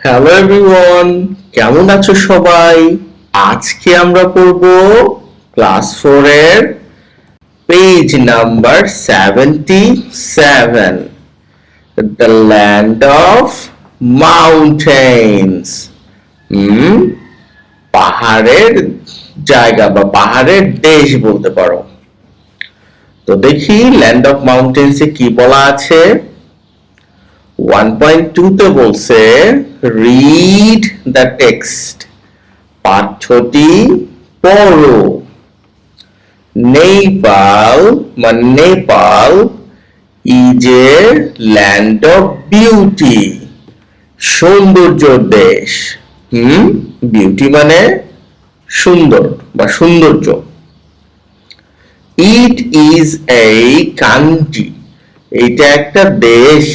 Hello everyone, কেমন আছো সবাই? আজকে আমরা পড়ব ক্লাস 4 এর page number 77, the land of mountains. পাহাড়ের জায়গা বা পাহাড়ের দেশ বলতে পারো। তো দেখি ল্যান্ড অফ মাউন্টেন্সে কি বলা আছে। 1.2 তে বলছে রিড দ্য টেক্সট, পাঠ্যটি পড়ো। Nepal is a land of beauty, সৌন্দর্যের দেশ। বিউটি মানে সুন্দর বা সৌন্দর্য। ইট ইজ এ কান্ট্রি, এটা একটা দেশ।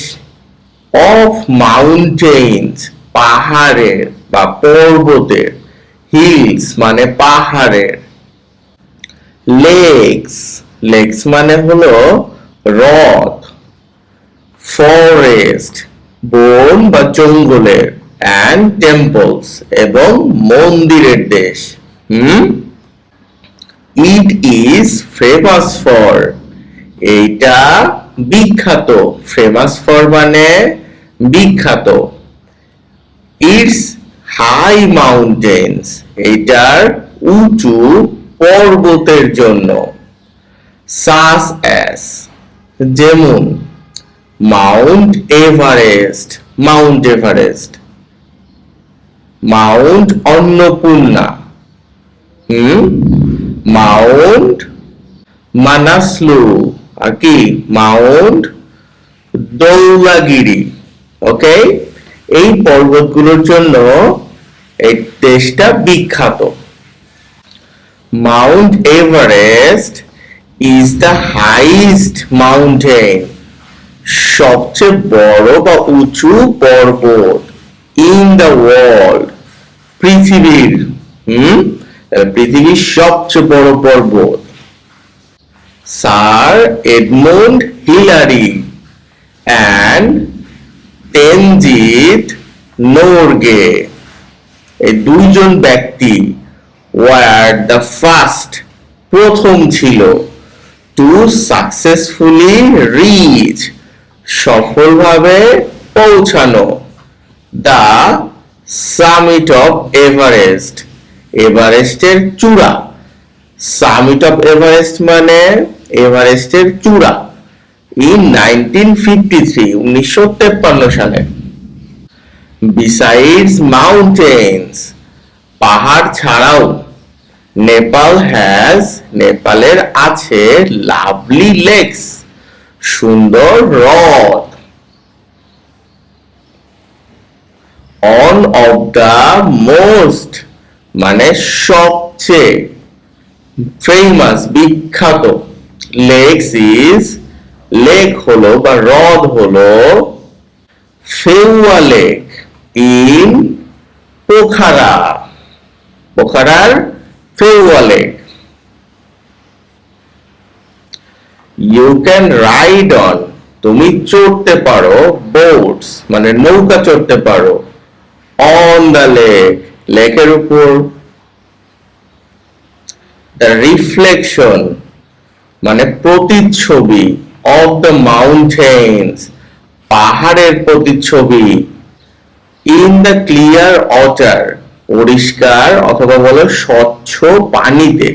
অফ মাউন্টেন্স, পাহাড়ের বা পর্বতের। হিলস মানে পাহাড়ের। লেকস মানে হলো হ্রদ। ফরেস্ট, বন বা জঙ্গলের। অ্যান্ড টেম্পলস, এবং মন্দিরের দেশ। ইট ইজ ফেমাস ফর, এইটা বিখ্যাত। ফেমাস ফর মানে বিখ্যাত। ইটস হাই মাউন্টেন্স, এইটার উঁচু পর্বতের জন্য। সাস অ্যাস, যেমন Mount Everest, Mount Annapurna, Mount Manaslu, আর কি মাউন্ট দৌলাগিরি। ওকে, এই পর্বতগুলোর জন্য এই দেশটা বিখ্যাত। Mount Everest is the highest mountain, সবচেয়ে বড় বা উঁচু পর্বত। ইন দ্য ওয়ার্ল্ড, পৃথিবীর সবচেয়ে বড় পর্বত। Sir Edmund Hillary and Tenzing Norgay, এই দুইজন ব্যক্তি ওয়ার দ্য ফার্স্ট, প্রথম ছিল, টু সাকসেসফুলি রিচ, সফলভাবে পৌঁছানো, দ্য সামিট অফ এভারেস্ট, এভারেস্টের চূড়া। সামিট অফ এভারেস্ট মানে এভারেস্টের চূড়া। in 1953 সালে। Besides mountains, পাহাড় ছাড়াও নেপালের আছে লাভলি লেকস, সুন্দর হ্রদ। অন অফ দ্য মোস্ট মানে সবচেয়ে, ফেমাস বিখ্যাত। লেক হলো বা হ্রদ হলো ফেউয়া লেক ইন পোখারার Phewa lake. You can ride on, তুমি চড়তে পারো। বোটস মানে নৌকা চড়তে পারো। অন দ্য লেকের উপর। দ্য রিফ্লেকশন মানে প্রতিচ্ছবি। অফ দ্য মাউন্টেন্স, পাহাড়ের প্রতিচ্ছবি। ইন দ্য ক্লিয়ার ওয়াটার, পরিষ্কার অথবা বলো স্বচ্ছ পানিতে।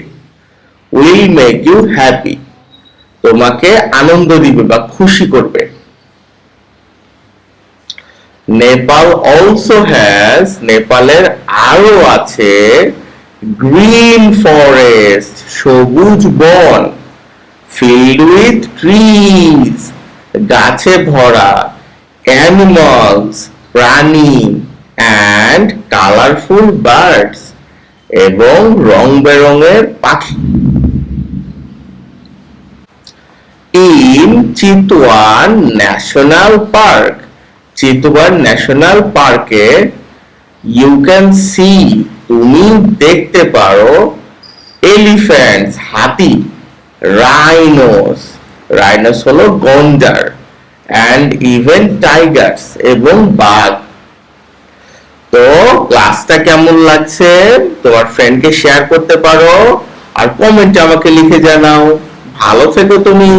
উইল মেক ইউ হ্যাপি, তোমাকে আনন্দ দিবে বা খুশি করবে। নেপাল অলসো হ্যাজ, নেপালের আরো আছে গ্রিন ফরেস্ট, সবুজ বন। filled with trees, গাছে ভরা। animals, প্রাণী। and colorful birds, এবং রং বেরঙের পাখি। in Chitwan national park, Chitwan national পার্কে you can see, তুমি দেখতে পারো এলিফ্যান্টস, হাতি। রাইনোস হলো গন্ডার, and even tigers, এবং বাঘ। ক্লাসটা কেমন লাগছে তোমার ফ্রেন্ডকে শেয়ার করতে পারো আর কমেন্টে আমাকে লিখে জানাও। ভালো থেকো তুমি।